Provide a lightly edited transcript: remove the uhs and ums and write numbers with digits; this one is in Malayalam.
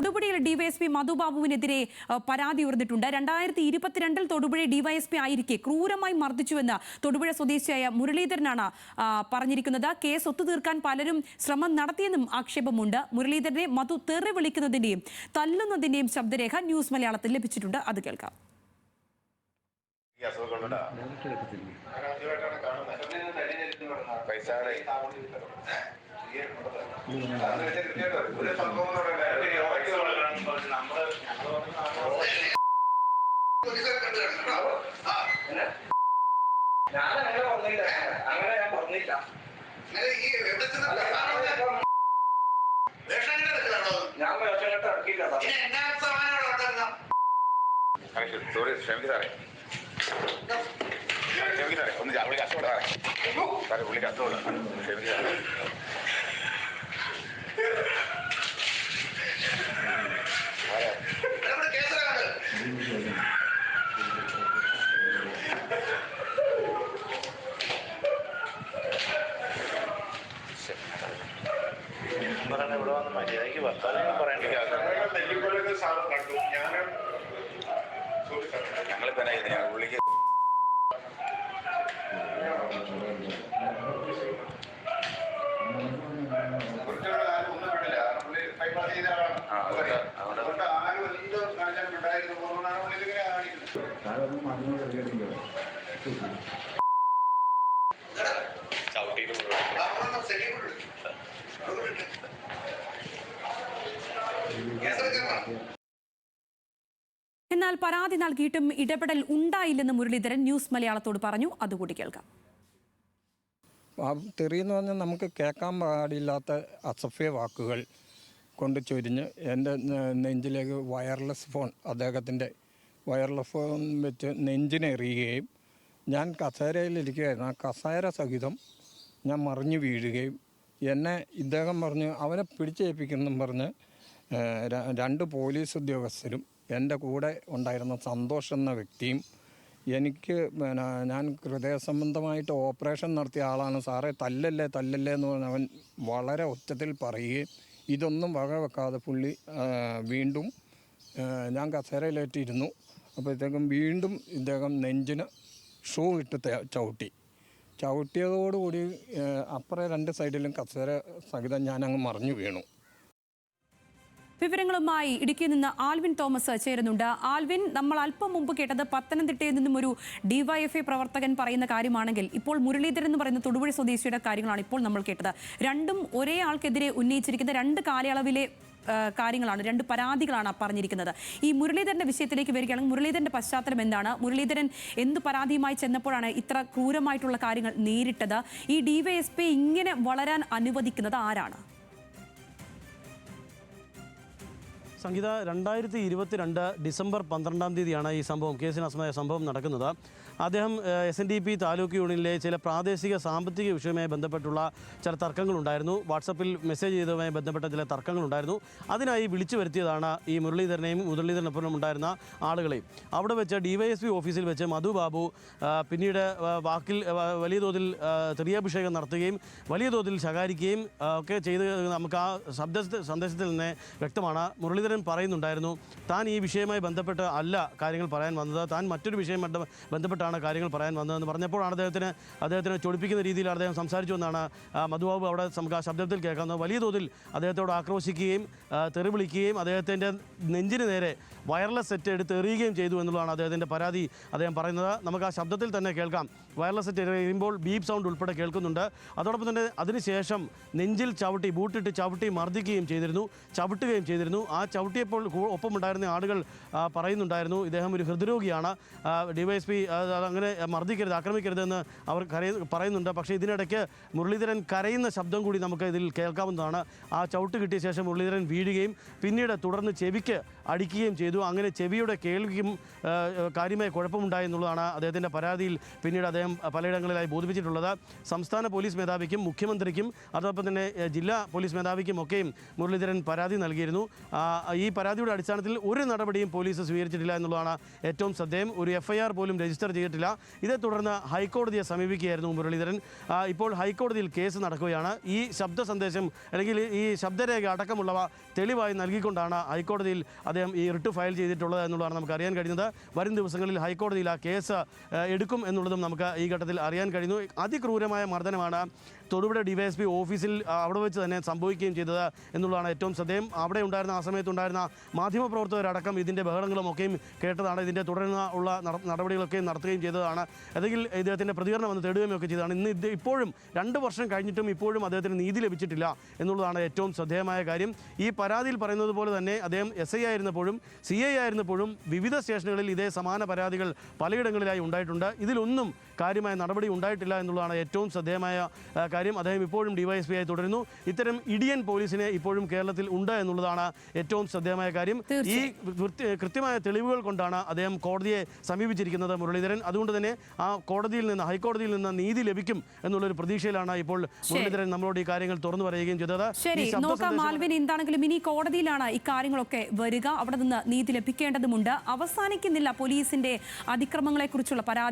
തൊടുപുഴയിൽ ഡിവൈഎസ്പി മധുബാബുവിനെതിരെ പരാതി ഉയർന്നിട്ടുണ്ട്. 2022 തൊടുപുഴ ഡിവൈഎസ്പി ആയിരിക്കെ ക്രൂരമായി മർദ്ദിച്ചുവെന്ന് തൊടുപുഴ സ്വദേശിയായ മുരളീധരനാണ് പറഞ്ഞിരിക്കുന്നത്. കേസ് ഒത്തുതീർക്കാൻ പലരും ശ്രമം നടത്തിയെന്നും ആക്ഷേപമുണ്ട്. മുരളീധരനെ മധു തെറി വിളിക്കുന്നതിന്റെയും തല്ലുന്നതിന്റെയും ശബ്ദരേഖ ന്യൂസ് മലയാളത്തിൽ ലഭിച്ചിട്ടുണ്ട്. അത് കേൾക്കാം. ഒന്ന് പുള്ളി കഷ്ടപ്പെടാറേ പുള്ളി കഷ്ടപ്പെടാം ക്ഷമിക്കാറേ. ഇവിടെ വന്ന് മര്യാദയ്ക്ക് വർത്താനം പറയേണ്ട ഞങ്ങളിപ്പോ ഞാൻ പുള്ളിക്ക് എന്നാൽ പരാതി നൽകിയിട്ടും ഇടപെടൽ ഉണ്ടായില്ലെന്ന് മുരളീധരൻ ന്യൂസ് മലയാളത്തോട് പറഞ്ഞു. അതുകൂടി കേൾക്കാം. തെറിയെന്ന് പറഞ്ഞാൽ നമുക്ക് കേൾക്കാൻ പാടില്ലാത്ത അസഭ്യ വാക്കുകൾ കൊണ്ട് ചൊരിഞ്ഞ് എൻ്റെ നെഞ്ചിലേക്ക് അദ്ദേഹത്തിൻ്റെ വയർലെസ് ഫോൺ വെച്ച് നെഞ്ചിനെറിയുകയും ഞാൻ കസേരയിലിരിക്കുകയായിരുന്നു. ആ കസേര സഹിതം ഞാൻ മറിഞ്ഞു വീഴുകയും എന്നെ ഇദ്ദേഹം പറഞ്ഞ് അവനെ പിടിച്ചേൽപ്പിക്കുന്നെന്നും പറഞ്ഞ് 2 പോലീസ് ഉദ്യോഗസ്ഥരും എൻ്റെ കൂടെ ഉണ്ടായിരുന്ന സന്തോഷ് എന്ന വ്യക്തിയും എനിക്ക് ഞാൻ ഹൃദയ സംബന്ധമായിട്ട് ഓപ്പറേഷൻ നടത്തിയ ആളാണ് സാറേ, തല്ലല്ലേ എന്ന് പറഞ്ഞ് അവൻ വളരെ ഒച്ചത്തിൽ പറയുകയും ഇതൊന്നും വകവെക്കാതെ പുള്ളി വീണ്ടും ഞാൻ കസേരയിലേറ്റിരുന്നു. അപ്പോഴത്തേക്കും വീണ്ടും ഇദ്ദേഹം നെഞ്ചിന് ഷൂ ഇട്ട് ചവിട്ടിയതോടുകൂടി അപ്പുറം 2 സൈഡിലും കസേര സഹിതം ഞാനങ്ങ് മറിഞ്ഞു വീണു. വിവരങ്ങളുമായി ഇടുക്കിയിൽ നിന്ന് ആൽവിൻ തോമസ് ചേരുന്നുണ്ട്. ആൽവിൻ, നമ്മൾ അല്പം മുമ്പ് കേട്ടത് പത്തനംതിട്ടയിൽ നിന്നും ഒരു ഡിവൈഎഫ്ഐ പ്രവർത്തകൻ പറയുന്ന കാര്യമാണെങ്കിൽ ഇപ്പോൾ മുരളീധരൻ എന്ന് പറയുന്ന തൊടുപുഴ സ്വദേശിയുടെ കാര്യങ്ങളാണ് ഇപ്പോൾ നമ്മൾ കേട്ടത്. രണ്ടും ഒരേ ആൾക്കെതിരെ ഉന്നയിച്ചിരിക്കുന്ന 2 കാലയളവിലെ കാര്യങ്ങളാണ്, 2 പരാതികളാണ് പറഞ്ഞിരിക്കുന്നത്. ഈ മുരളീധരന്റെ വിഷയത്തിലേക്ക് വരികയാണെങ്കിൽ മുരളീധരന്റെ പശ്ചാത്തലം എന്താണ്? മുരളീധരൻ എന്ത് പരാതിയുമായി ചെന്നപ്പോഴാണ് ഇത്ര ക്രൂരമായിട്ടുള്ള കാര്യങ്ങൾ നേരിട്ടത്? ഈ ഡിവൈഎസ്പി ഇങ്ങനെ വളരാൻ അനുവദിക്കുന്നത് ആരാണ്? സംഗീത, 2022 ഡിസംബർ 12-ാം തീയതിയാണ് ഈ സംഭവം, കേസിനാസ്പദമായ സംഭവം നടക്കുന്നത്. അദ്ദേഹം SNDP താലൂക്ക് യൂണിയനിലെ ചില പ്രാദേശിക സാമ്പത്തിക വിഷയവുമായി ബന്ധപ്പെട്ടുള്ള ചില തർക്കങ്ങളുണ്ടായിരുന്നു. വാട്സപ്പിൽ മെസ്സേജ് ചെയ്തതുമായി ബന്ധപ്പെട്ട ചില തർക്കങ്ങളുണ്ടായിരുന്നു. അതിനായി വിളിച്ചു വരുത്തിയതാണ് ഈ മുരളീധരനൊപ്പം ഉണ്ടായിരുന്ന ആളുകളെയും. അവിടെ വെച്ച് ഡിവൈഎസ്പി ഓഫീസിൽ വെച്ച് മധുബാബു പിന്നീട് വാക്കിൽ വലിയ തോതിൽ തെറിയാഭിഷേകം നടത്തുകയും വലിയ തോതിൽ ശകാരിക്കുകയും ഒക്കെ ചെയ്ത് നമുക്ക് ആ സന്ദേശത്തിൽ നിന്ന് വ്യക്തമാണ്. മുരളീധരൻ പറയുന്നുണ്ടായിരുന്നു താൻ ഈ വിഷയവുമായി ബന്ധപ്പെട്ട് അല്ല കാര്യങ്ങൾ പറയാൻ വന്നത്, താൻ മറ്റൊരു വിഷയം ബന്ധപ്പെട്ടാണ് കാര്യങ്ങൾ പറയാൻ വന്നതെന്ന് പറഞ്ഞപ്പോഴാണ് അദ്ദേഹത്തിന് ചൊടിപ്പിക്കുന്ന രീതിയിൽ അദ്ദേഹം സംസാരിച്ചു എന്നാണ് മധുബാബു അവിടെ നമുക്ക് ആ ശബ്ദത്തിൽ കേൾക്കുന്നത്. വലിയ തോതിൽ അദ്ദേഹത്തോട് ആക്രോശിക്കുകയും തെറി വിളിക്കുകയും അദ്ദേഹത്തിൻ്റെ നെഞ്ചിന് നേരെ വയർലെസ് സെറ്റ് എടുത്ത് എറിയുകയും ചെയ്തു എന്നുള്ളതാണ് അദ്ദേഹത്തിൻ്റെ പരാതി അദ്ദേഹം പറയുന്നത്. നമുക്ക് ആ ശബ്ദത്തിൽ തന്നെ കേൾക്കാം. വയർലെസ് സെറ്റ് എറിയുമ്പോൾ ബീപ്പ് സൗണ്ട് ഉൾപ്പെടെ കേൾക്കുന്നുണ്ട്. അതോടൊപ്പം തന്നെ അതിനുശേഷം നെഞ്ചിൽ ബൂട്ടിട്ട് ചവിട്ടി മർദ്ദിക്കുകയും ചെയ്തിരുന്നു. ആ ചവിട്ടിയപ്പോൾ ഒപ്പമുണ്ടായിരുന്ന ആളുകൾ പറയുന്നുണ്ടായിരുന്നു ഇദ്ദേഹം ഒരു ഹൃദ്രോഗിയാണ്, ഡിവൈഎസ്പി അങ്ങനെ മർദ്ദിക്കരുത്, ആക്രമിക്കരുതെന്ന് അവർ പറയുന്നുണ്ട്. പക്ഷേ ഇതിനിടയ്ക്ക് മുരളീധരൻ കരയുന്ന ശബ്ദം കൂടി നമുക്ക് ഇതിൽ കേൾക്കാവുന്നതാണ്. ആ ചവിട്ട് കിട്ടിയ ശേഷം മുരളീധരൻ വീഴുകയും പിന്നീട് തുടർന്ന് ചെവിക്ക് അടിക്കുകയും ചെയ്തു ചെയ്തു. അങ്ങനെ ചെവിയുടെ കേൾവിക്കും കാര്യമായ കുഴപ്പമുണ്ടായി എന്നുള്ളതാണ് അദ്ദേഹത്തിൻ്റെ പരാതിയിൽ പിന്നീട് അദ്ദേഹം പലയിടങ്ങളിലായി ബോധിപ്പിച്ചിട്ടുള്ളത്. സംസ്ഥാന പോലീസ് മേധാവിക്കും മുഖ്യമന്ത്രിക്കും അതോടൊപ്പം തന്നെ ജില്ലാ പോലീസ് മേധാവിക്കും ഒക്കെയും മുരളീധരൻ പരാതി നൽകിയിരുന്നു. ഈ പരാതിയുടെ അടിസ്ഥാനത്തിൽ ഒരു നടപടിയും പോലീസ് സ്വീകരിച്ചിട്ടില്ല എന്നുള്ളതാണ് ഏറ്റവും ശ്രദ്ധേയം. ഒരു FIR പോലും രജിസ്റ്റർ ചെയ്തിട്ടില്ല. ഇതേ തുടർന്ന് ഹൈക്കോടതിയെ സമീപിക്കുകയായിരുന്നു മുരളീധരൻ. ഇപ്പോൾ ഹൈക്കോടതിയിൽ കേസ് നടക്കുകയാണ്. ഈ ശബ്ദ സന്ദേശം അല്ലെങ്കിൽ ഈ ശബ്ദരേഖ അടക്കമുള്ളവ തെളിവായി നൽകിക്കൊണ്ടാണ് ഹൈക്കോടതിയിൽ അദ്ദേഹം ഈ റിട്ട് ഫയൽ ചെയ്തിട്ടുള്ളത് എന്നുള്ളതാണ് നമുക്ക് അറിയാൻ കഴിയുന്നത്. വരും ദിവസങ്ങളിൽ ഹൈക്കോടതിയിൽ ആ കേസ് എടുക്കും എന്നുള്ളതും നമുക്ക് ഈ ഘട്ടത്തിൽ അറിയാൻ കഴിയുന്നു. അതിക്രൂരമായ മർദ്ദനമാണ് തൊടുപുഴ DYSP ഓഫീസിൽ അവിടെ വെച്ച് തന്നെ സംഭവിക്കുകയും ചെയ്തത് എന്നുള്ളതാണ് ഏറ്റവും ശ്രദ്ധേയം. അവിടെ ഉണ്ടായിരുന്ന ആ സമയത്തുണ്ടായിരുന്ന മാധ്യമപ്രവർത്തകരടക്കം ഇതിൻ്റെ ബഹളങ്ങളും ഒക്കെയും കേട്ടതാണ്. ഇതിൻ്റെ തുടർന്ന് ഉള്ള നടപടികളൊക്കെയും നടത്തുകയും ചെയ്തതാണ്. അല്ലെങ്കിൽ ഇദ്ദേഹത്തിൻ്റെ പ്രതികരണം വന്ന് തേടുകയും ഒക്കെ ചെയ്തതാണ്. ഇപ്പോഴും 2 വർഷം കഴിഞ്ഞിട്ടും ഇപ്പോഴും അദ്ദേഹത്തിന് നീതി ലഭിച്ചിട്ടില്ല എന്നുള്ളതാണ് ഏറ്റവും ശ്രദ്ധേയമായ കാര്യം. ഈ പരാതിയിൽ പറയുന്നത് പോലെ തന്നെ അദ്ദേഹം SI ആയിരുന്നപ്പോഴും CI ആയിരുന്നപ്പോഴും വിവിധ സ്റ്റേഷനുകളിൽ ഇതേ സമാന പരാതികൾ പലയിടങ്ങളിലായി ഉണ്ടായിട്ടുണ്ട്. ഇതിലൊന്നും കാര്യമായ നടപടി ഉണ്ടായിട്ടില്ല എന്നുള്ളതാണ് ഏറ്റവും ശ്രദ്ധേയമായ കാര്യം. അദ്ദേഹം ഇപ്പോഴും DYSP ആയി തുടരുന്നു. ഇത്തരം ഇടിയൻ പോലീസിനെ ഇപ്പോഴും കേരളത്തിൽ ഉണ്ട് എന്നുള്ളതാണ് ഏറ്റവും ശ്രദ്ധേയമായ കാര്യം. ഈ കൃത്യമായ തെളിവുകൾ കൊണ്ടാണ് അദ്ദേഹം കോടതിയെ സമീപിച്ചിരിക്കുന്നത് മുരളീധരൻ. അതുകൊണ്ട് തന്നെ ആ ഹൈക്കോടതിയിൽ നിന്ന് നീതി ലഭിക്കും എന്നുള്ളൊരു പ്രതീക്ഷയിലാണ് ഇപ്പോൾ മുരളീധരൻ നമ്മളോട് ഈ കാര്യങ്ങൾ തുറന്നു പറയുകയും ചെയ്തത്. ശരി, നോക്കാം ആൽവിൻ. എന്താണെങ്കിലും ഇനി കോടതിയിലാണ് ഇക്കാര്യങ്ങളൊക്കെ വരിക. അവിടെ നിന്ന് നീതി ലഭിക്കേണ്ടതുണ്ട്. അവസാനിക്കുന്നില്ല പോലീസിന്റെ അതിക്രമങ്ങളെക്കുറിച്ചുള്ള പരാതി.